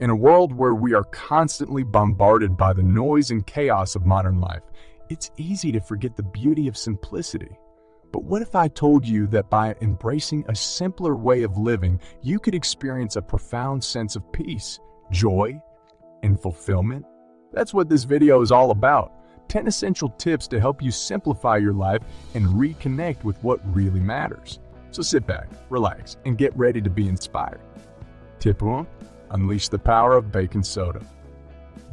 In a world where we are constantly bombarded by the noise and chaos of modern life, it's easy to forget the beauty of simplicity. But what if I told you that by embracing a simpler way of living, you could experience a profound sense of peace, joy, and fulfillment? That's what this video is all about. 10 essential tips to help you simplify your life and reconnect with what really matters. So sit back, relax, and get ready to be inspired. Tip 1. Unleash the power of baking soda.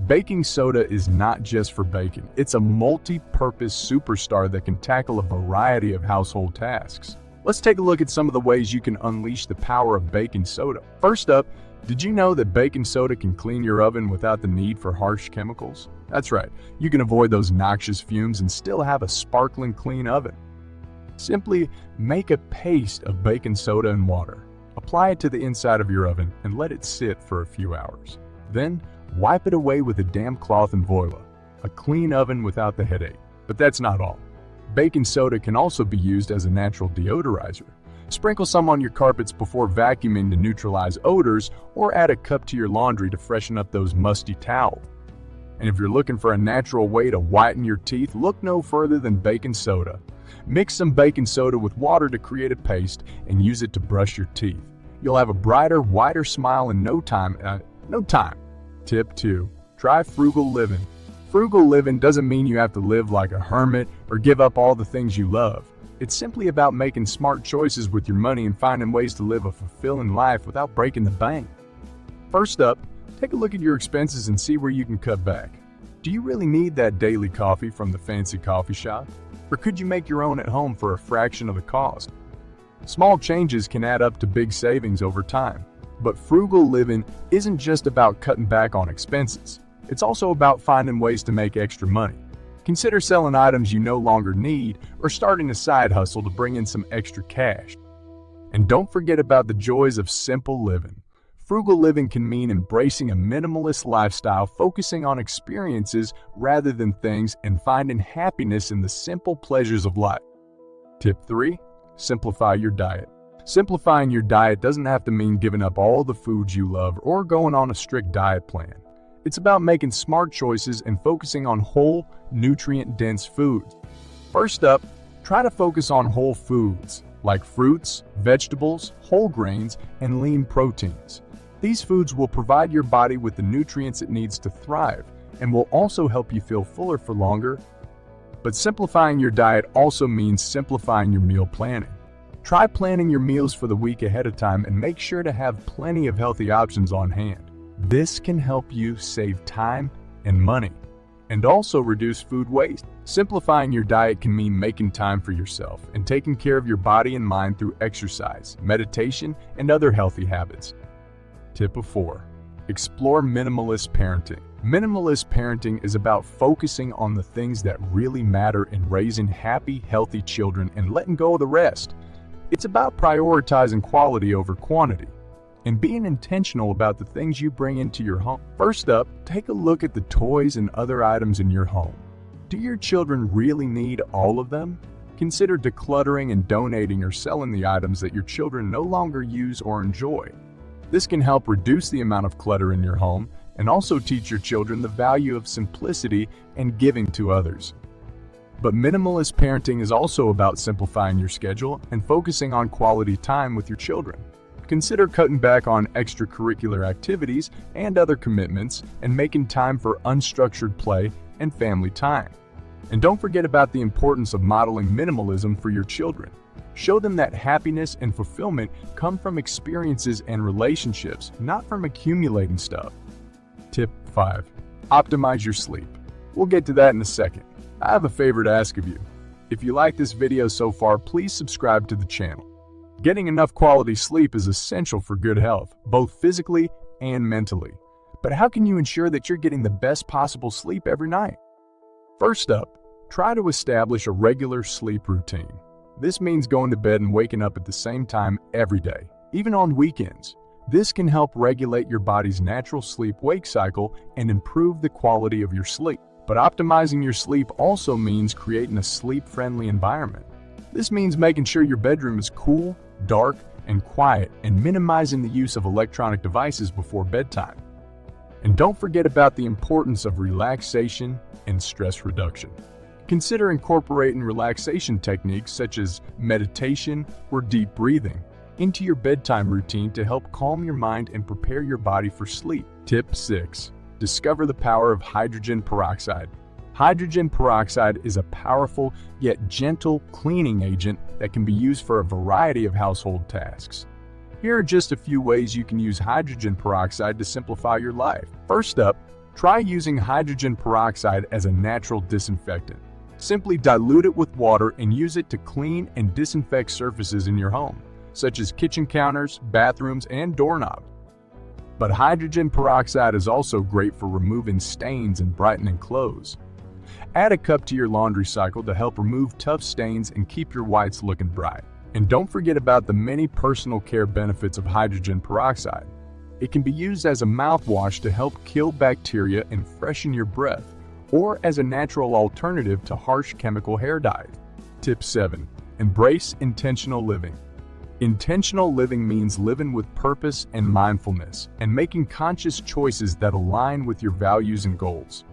Baking soda is not just for baking. It's a multi-purpose superstar that can tackle a variety of household tasks. Let's take a look at some of the ways you can unleash the power of baking soda. First up, did you know that baking soda can clean your oven without the need for harsh chemicals? That's right, you can avoid those noxious fumes and still have a sparkling clean oven. Simply make a paste of baking soda and water. Apply it to the inside of your oven and let it sit for a few hours. Then, wipe it away with a damp cloth and voila, a clean oven without the headache. But that's not all. Baking soda can also be used as a natural deodorizer. Sprinkle some on your carpets before vacuuming to neutralize odors, or add a cup to your laundry to freshen up those musty towels. And if you're looking for a natural way to whiten your teeth, look no further than baking soda. Mix some baking soda with water to create a paste and use it to brush your teeth. You'll have a brighter, whiter smile in no time. Tip 2. Try frugal living. Frugal living doesn't mean you have to live like a hermit or give up all the things you love. It's simply about making smart choices with your money and finding ways to live a fulfilling life without breaking the bank. First up, take a look at your expenses and see where you can cut back. Do you really need that daily coffee from the fancy coffee shop? Or could you make your own at home for a fraction of the cost? Small changes can add up to big savings over time. But frugal living isn't just about cutting back on expenses. It's also about finding ways to make extra money. Consider selling items you no longer need or starting a side hustle to bring in some extra cash. And don't forget about the joys of simple living. Frugal living can mean embracing a minimalist lifestyle, focusing on experiences rather than things, and finding happiness in the simple pleasures of life. Tip 3. Simplify your diet. Simplifying your diet doesn't have to mean giving up all the foods you love or going on a strict diet plan. It's about making smart choices and focusing on whole, nutrient-dense foods. First up, try to focus on whole foods, like fruits, vegetables, whole grains, and lean proteins. These foods will provide your body with the nutrients it needs to thrive and will also help you feel fuller for longer. But simplifying your diet also means simplifying your meal planning. Try planning your meals for the week ahead of time and make sure to have plenty of healthy options on hand. This can help you save time and money, and also reduce food waste. Simplifying your diet can mean making time for yourself and taking care of your body and mind through exercise, meditation, and other healthy habits. Tip 4. Explore minimalist parenting. Minimalist parenting is about focusing on the things that really matter in raising happy, healthy children and letting go of the rest. It's about prioritizing quality over quantity and being intentional about the things you bring into your home. First up, take a look at the toys and other items in your home. Do your children really need all of them? Consider decluttering and donating or selling the items that your children no longer use or enjoy. This can help reduce the amount of clutter in your home and also teach your children the value of simplicity and giving to others. But minimalist parenting is also about simplifying your schedule and focusing on quality time with your children. Consider cutting back on extracurricular activities and other commitments and making time for unstructured play and family time. And don't forget about the importance of modeling minimalism for your children. Show them that happiness and fulfillment come from experiences and relationships, not from accumulating stuff. Tip 5. Optimize your sleep. We'll get to that in a second. I have a favor to ask of you. If you like this video so far, please subscribe to the channel. Getting enough quality sleep is essential for good health, both physically and mentally. But how can you ensure that you're getting the best possible sleep every night? First up, try to establish a regular sleep routine. This means going to bed and waking up at the same time every day, even on weekends. This can help regulate your body's natural sleep-wake cycle and improve the quality of your sleep. But optimizing your sleep also means creating a sleep-friendly environment. This means making sure your bedroom is cool, dark, and quiet, and minimizing the use of electronic devices before bedtime. And don't forget about the importance of relaxation and stress reduction. Consider incorporating relaxation techniques such as meditation or deep breathing into your bedtime routine to help calm your mind and prepare your body for sleep. Tip 6. Discover the power of hydrogen peroxide. Hydrogen peroxide is a powerful yet gentle cleaning agent that can be used for a variety of household tasks. Here are just a few ways you can use hydrogen peroxide to simplify your life. First up, try using hydrogen peroxide as a natural disinfectant. Simply dilute it with water and use it to clean and disinfect surfaces in your home, such as kitchen counters, bathrooms, and doorknobs. But hydrogen peroxide is also great for removing stains and brightening clothes. Add a cup to your laundry cycle to help remove tough stains and keep your whites looking bright. And don't forget about the many personal care benefits of hydrogen peroxide. It can be used as a mouthwash to help kill bacteria and freshen your breath, or as a natural alternative to harsh chemical hair dyes. Tip 7. Embrace intentional living. Intentional living means living with purpose and mindfulness, and making conscious choices that align with your values and goals.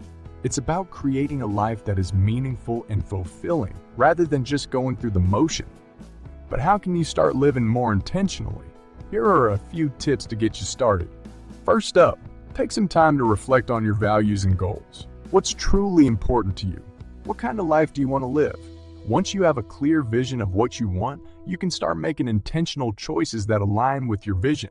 It's about creating a life that is meaningful and fulfilling, rather than just going through the motion. But how can you start living more intentionally? Here are a few tips to get you started. First up, take some time to reflect on your values and goals. What's truly important to you? What kind of life do you want to live? Once you have a clear vision of what you want, you can start making intentional choices that align with your vision.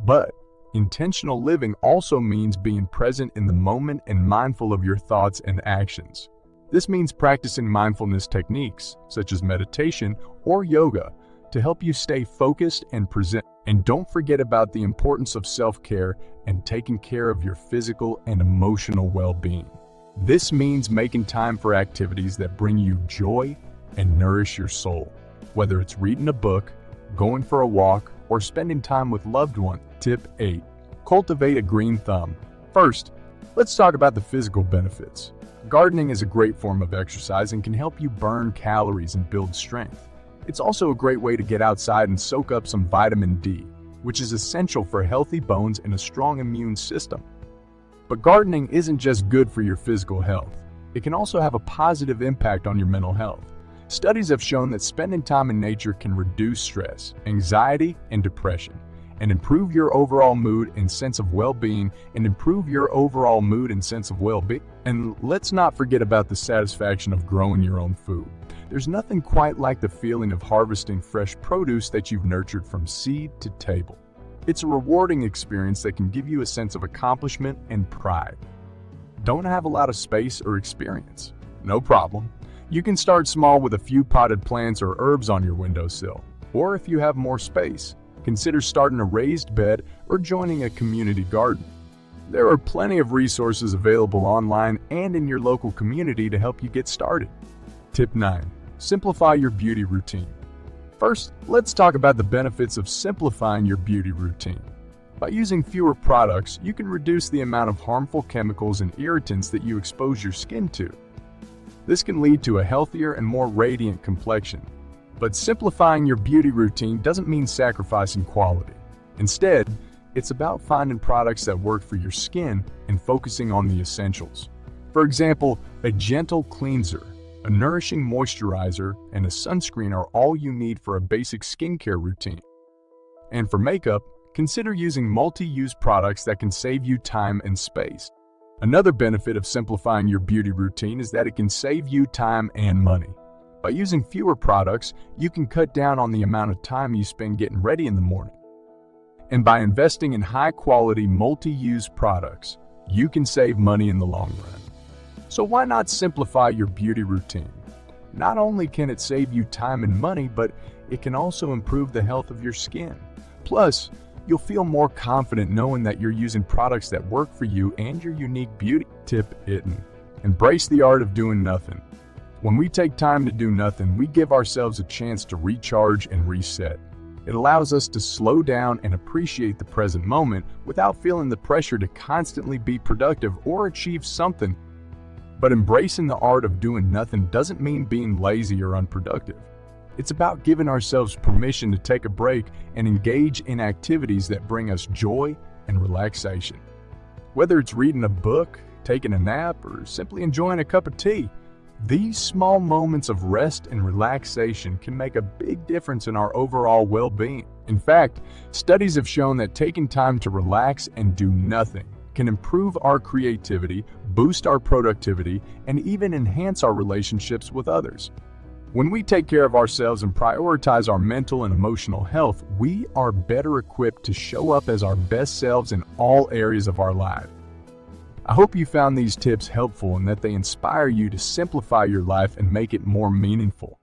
But intentional living also means being present in the moment and mindful of your thoughts and actions. This means practicing mindfulness techniques, such as meditation or yoga, to help you stay focused and present. And don't forget about the importance of self-care and taking care of your physical and emotional well-being. This means making time for activities that bring you joy and nourish your soul, whether it's reading a book, going for a walk, or spending time with loved ones. Tip 8. Cultivate a green thumb. First, let's talk about the physical benefits. Gardening is a great form of exercise and can help you burn calories and build strength. It's also a great way to get outside and soak up some vitamin D, which is essential for healthy bones and a strong immune system. But gardening isn't just good for your physical health. It can also have a positive impact on your mental health. Studies have shown that spending time in nature can reduce stress, anxiety, and depression, and improve your overall mood and sense of well-being, And let's not forget about the satisfaction of growing your own food. There's nothing quite like the feeling of harvesting fresh produce that you've nurtured from seed to table. It's a rewarding experience that can give you a sense of accomplishment and pride. Don't have a lot of space or experience? No problem. You can start small with a few potted plants or herbs on your windowsill. Or if you have more space, consider starting a raised bed or joining a community garden. There are plenty of resources available online and in your local community to help you get started. Tip 9. Simplify your beauty routine. First, let's talk about the benefits of simplifying your beauty routine. By using fewer products, you can reduce the amount of harmful chemicals and irritants that you expose your skin to. This can lead to a healthier and more radiant complexion. But simplifying your beauty routine doesn't mean sacrificing quality. Instead, it's about finding products that work for your skin and focusing on the essentials. For example, a gentle cleanser, a nourishing moisturizer, and a sunscreen are all you need for a basic skincare routine. And for makeup, consider using multi-use products that can save you time and space. Another benefit of simplifying your beauty routine is that it can save you time and money. By using fewer products, you can cut down on the amount of time you spend getting ready in the morning. And by investing in high-quality, multi-use products, you can save money in the long run. So why not simplify your beauty routine? Not only can it save you time and money, but it can also improve the health of your skin. Plus, you'll feel more confident knowing that you're using products that work for you and your unique beauty. Tip 8. Embrace the art of doing nothing. When we take time to do nothing, we give ourselves a chance to recharge and reset. It allows us to slow down and appreciate the present moment without feeling the pressure to constantly be productive or achieve something. But embracing the art of doing nothing doesn't mean being lazy or unproductive. It's about giving ourselves permission to take a break and engage in activities that bring us joy and relaxation. Whether it's reading a book, taking a nap, or simply enjoying a cup of tea, these small moments of rest and relaxation can make a big difference in our overall well-being. In fact, studies have shown that taking time to relax and do nothing can improve our creativity, boost our productivity, and even enhance our relationships with others. When we take care of ourselves and prioritize our mental and emotional health, we are better equipped to show up as our best selves in all areas of our life. I hope you found these tips helpful and that they inspire you to simplify your life and make it more meaningful.